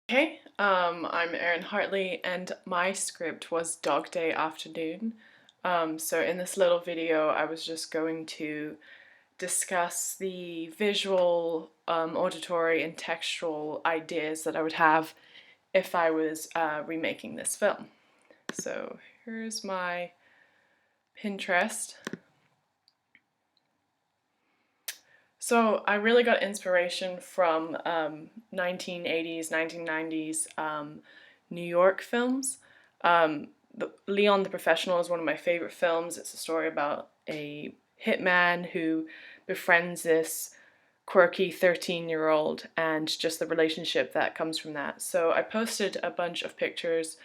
Hey, I'm Erin Hartley, and my script was Dog Day Afternoon. So in this little video, I was just going to discuss the visual, auditory, and textual ideas that I would have if I was remaking this film. So here's my Pinterest. So I really got inspiration from 1980s, 1990s New York films. Leon the Professional is one of my favorite films. It's a story about a hitman who befriends this quirky 13-year-old and just the relationship that comes from that. So I posted a bunch of pictures,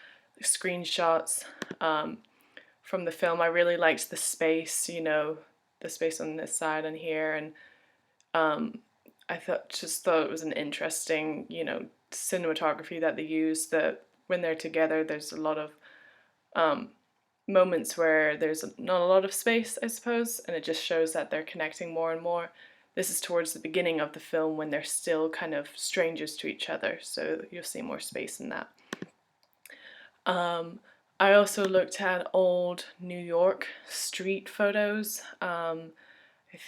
screenshots from the film. I really liked the space, the space on this side and here, and um, I thought it was an interesting, cinematography that they use. That when they're together, there's a lot of um, moments where there's not a lot of space, I suppose, and it just shows that they're connecting more and more. This is towards the beginning of the film when they're still kind of strangers to each other, so you'll see more space in that. I also looked at old New York street photos. I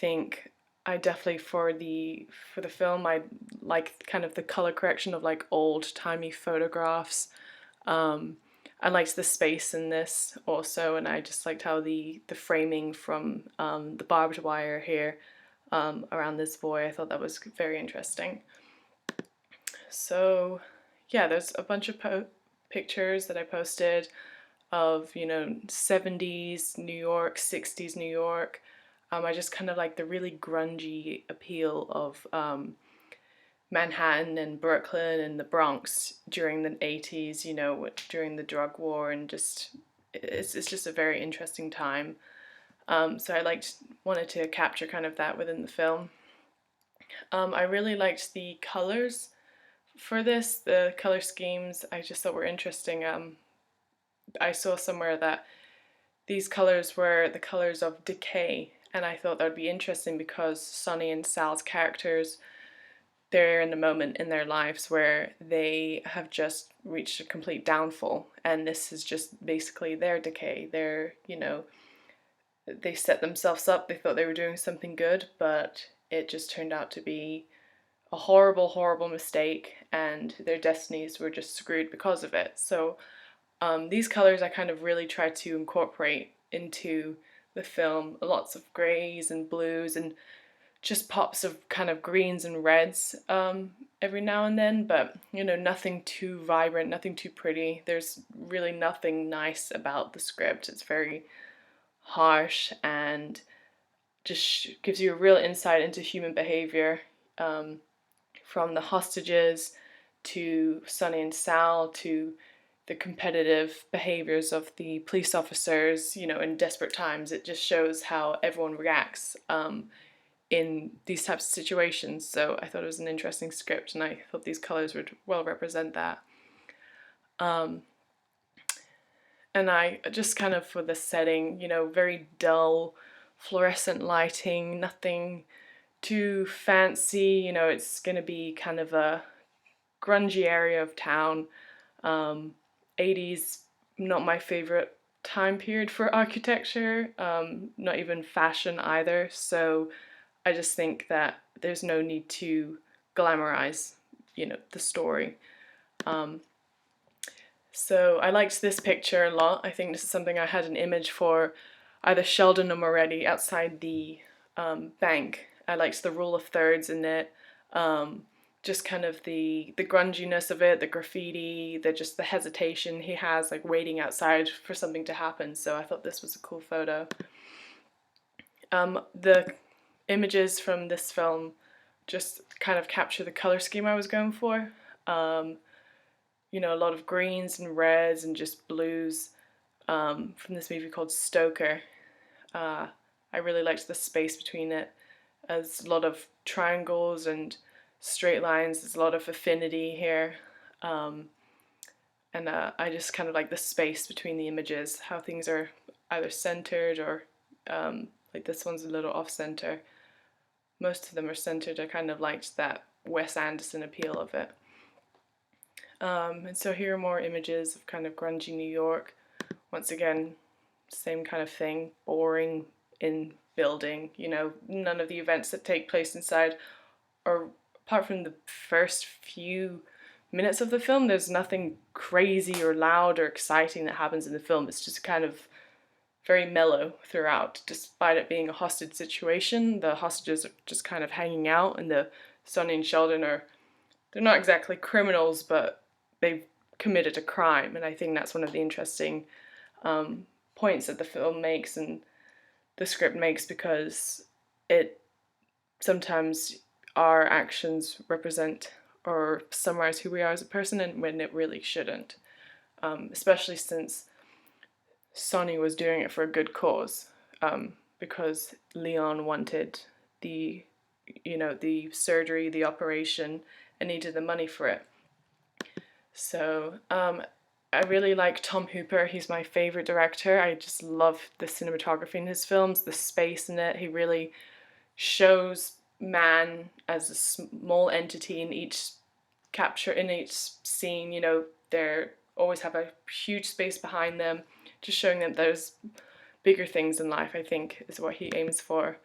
think I definitely for the film I like kind of the color correction of like old timey photographs. Um, I liked the space in this also, and I just liked how the framing from the barbed wire here around this boy. I thought that was very interesting. So yeah, there's a bunch of pictures that I posted of 70s New York, 60s New York. I just kind of like the really grungy appeal of Manhattan and Brooklyn and the Bronx during the 80s, during the drug war, and just it's just a very interesting time. So I wanted to capture kind of that within the film. I really liked the colors for this, the color schemes. I just thought were interesting. I saw somewhere that these colors were the colors of decay, and I thought that would be interesting because Sonny and Sal's characters, they're in a moment in their lives where they have just reached a complete downfall, and this is just basically their decay. They set themselves up, they thought they were doing something good, but it just turned out to be a horrible, horrible mistake, and their destinies were just screwed because of it. So these colors I kind of really tried to incorporate into the film. Lots of greys and blues and just pops of kind of greens and reds every now and then, but nothing too vibrant, nothing too pretty. There's really nothing nice about the script. It's very harsh and just gives you a real insight into human behavior, um, from the hostages to Sonny and Sal to the competitive behaviors of the police officers, in desperate times. It just shows how everyone reacts in these types of situations. So I thought it was an interesting script, and I thought these colors would well represent that. Um, and I just kind of for the setting, very dull fluorescent lighting, nothing too fancy. It's going to be kind of a grungy area of town. 80s, not my favorite time period for architecture, not even fashion either. So I just think that there's no need to glamorize, the story. Um, so I liked this picture a lot. I think this is something I had an image for either Sheldon or Moretti outside the bank. I liked the rule of thirds in it. Just kind of the grunginess of it, the graffiti, the hesitation he has, like waiting outside for something to happen. So I thought this was a cool photo. The images from this film just kind of capture the color scheme I was going for. A lot of greens and reds and just blues from this movie called Stoker. I really liked the space between it. There's a lot of triangles and straight lines. There's a lot of affinity here. And I just kind of like the space between the images, how things are either centered or like this one's a little off center. Most of them are centered. I kind of liked that Wes Anderson appeal of it. And so here are more images of kind of grungy New York. Once again, same kind of thing, boring in building, you know, none of the events that take place inside, or apart from the first few minutes of the film, there's nothing crazy or loud or exciting that happens in the film. It's just kind of very mellow throughout, despite it being a hostage situation. The hostages are just kind of hanging out, and the Sonny and Sheldon they're not exactly criminals, but they've committed a crime, and I think that's one of the interesting points that the film makes and the script makes, because it sometimes our actions represent or summarize who we are as a person, and when it really shouldn't, especially since Sonny was doing it for a good cause, because Leon wanted the the surgery, the operation, and needed the money for it. So I really like Tom Hooper. He's my favorite director. I just love the cinematography in his films, the space in it. He really shows man as a small entity in each in each scene. You know, they always have a huge space behind them, just showing that there's bigger things in life, I think, is what he aims for.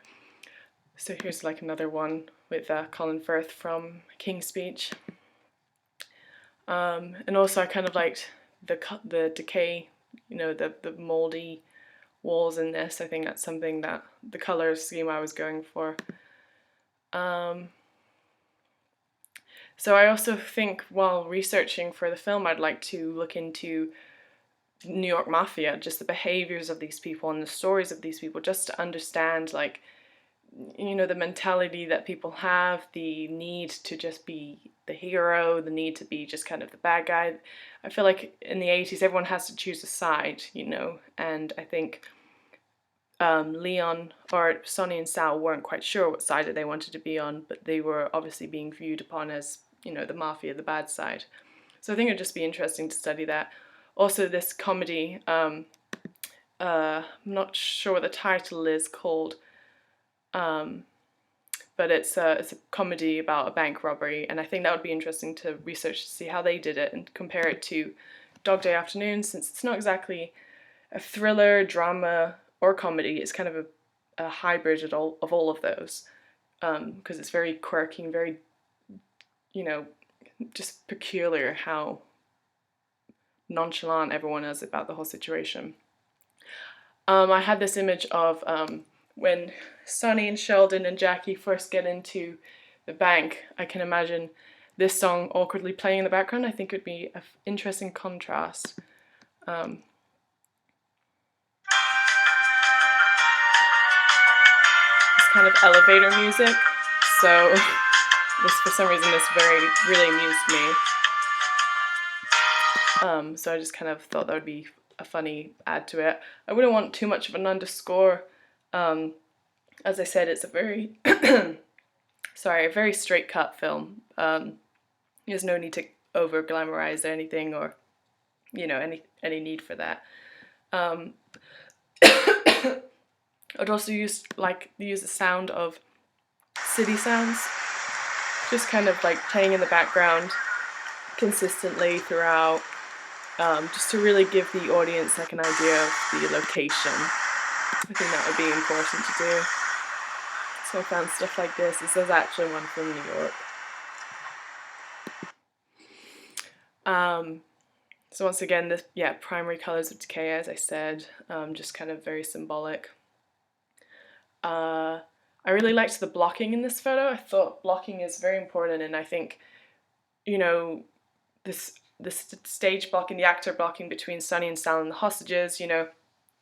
So here's like another one with Colin Firth from King's Speech. And also I kind of liked the decay, you know, the moldy walls in this. I think that's something that the color scheme I was going for. So I also think while researching for the film, I'd like to look into New York Mafia, just the behaviors of these people and the stories of these people, just to understand, like, you know, the mentality that people have, the need to just be the hero, the need to be just kind of the bad guy. I feel like in the 80s, everyone has to choose a side, you know, and I think Leon or Sonny and Sal weren't quite sure what side that they wanted to be on, but they were obviously being viewed upon as, you know, the mafia, the bad side. So I think it'd just be interesting to study that. Also, this comedy, I'm not sure what the title is called, but it's a comedy about a bank robbery, and I think that would be interesting to research to see how they did it and compare it to Dog Day Afternoon, since it's not exactly a thriller, drama, or comedy. It's kind of a hybrid of all of those, because it's very quirky and very, you know, just peculiar how nonchalant everyone is about the whole situation. I had this image of when Sonny and Sheldon and Jackie first get into the bank. I can imagine this song awkwardly playing in the background. I think it would be an interesting contrast. It's kind of elevator music, so this, for some reason, this really amused me. So I just kind of thought that would be a funny add to it. I wouldn't want too much of an underscore. As I said, it's a very sorry, a very straight cut film. There's no need to over glamorize anything, or, you know, any need for that. I'd also use the sound of city sounds, just kind of like playing in the background consistently throughout, just to really give the audience like an idea of the location. I think that would be important to do. So I found stuff like this. This is actually one from New York. So once again, primary colors of decay, as I said, just kind of very symbolic. I really liked the blocking in this photo. I thought blocking is very important, and I think, you know, this stage blocking, the actor blocking between Sonny and Sal and the hostages, you know,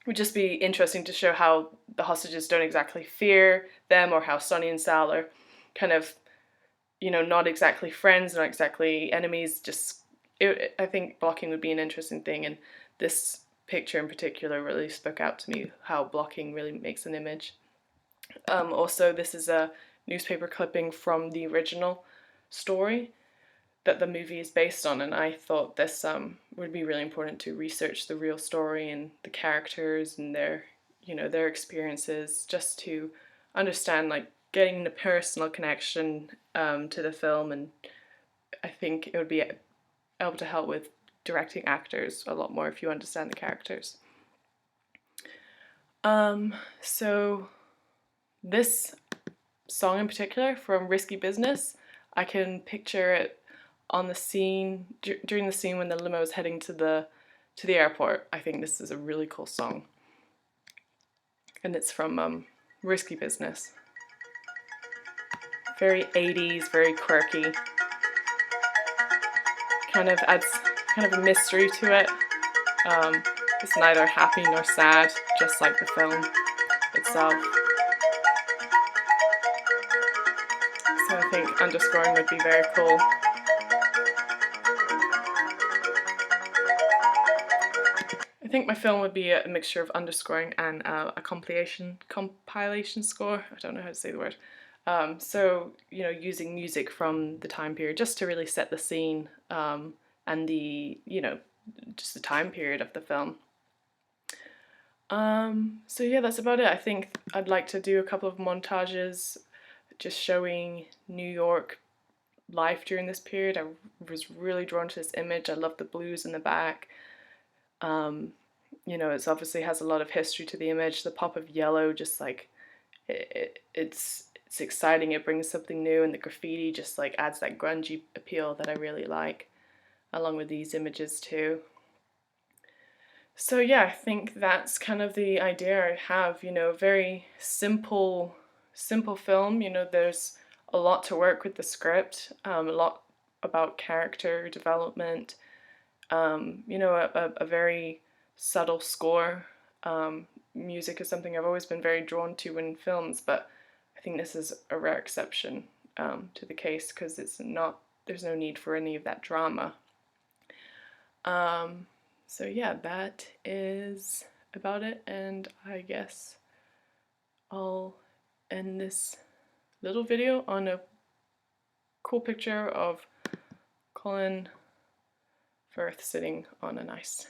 would just be interesting to show how the hostages don't exactly fear them, or how Sonny and Sal are kind of, you know, not exactly friends, not exactly enemies. I think blocking would be an interesting thing, and this picture in particular really spoke out to me, how blocking really makes an image. Also, this is a newspaper clipping from the original story that the movie is based on, and I thought this would be really important to research the real story and the characters and their, you know, their experiences, just to understand, like, getting the personal connection to the film. And I think it would be able to help with directing actors a lot more if you understand the characters. So this song in particular from Risky Business, I can picture it on the scene during the scene when the limo is heading to the airport. I think this is a really cool song, and it's from Risky Business. Very 80s, very quirky. Kind of adds kind of a mystery to it. It's neither happy nor sad, just like the film itself. So I think underscoring would be very cool. I think my film would be a mixture of underscoring and a compilation score. I don't know how to say the word. So, you know, using music from the time period just to really set the scene and the, you know, just the time period of the film. So yeah, that's about it. I think I'd like to do a couple of montages just showing New York life during this period. I was really drawn to this image. I love the blues in the back. You know, it's obviously has a lot of history to the image. The pop of yellow, just like it's exciting. It brings something new, and the graffiti just like adds that grungy appeal that I really like, along with these images too. So yeah, I think that's kind of the idea I have, you know, very simple film. You know, there's a lot to work with the script, a lot about character development, you know, a very subtle score. Music is something I've always been very drawn to in films, but I think this is a rare exception to the case because there's no need for any of that drama. So yeah, that is about it, and I guess I'll end this little video on a cool picture of Colin Firth sitting on a nice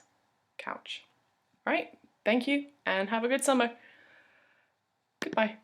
couch. Alright, thank you, and have a good summer. Goodbye.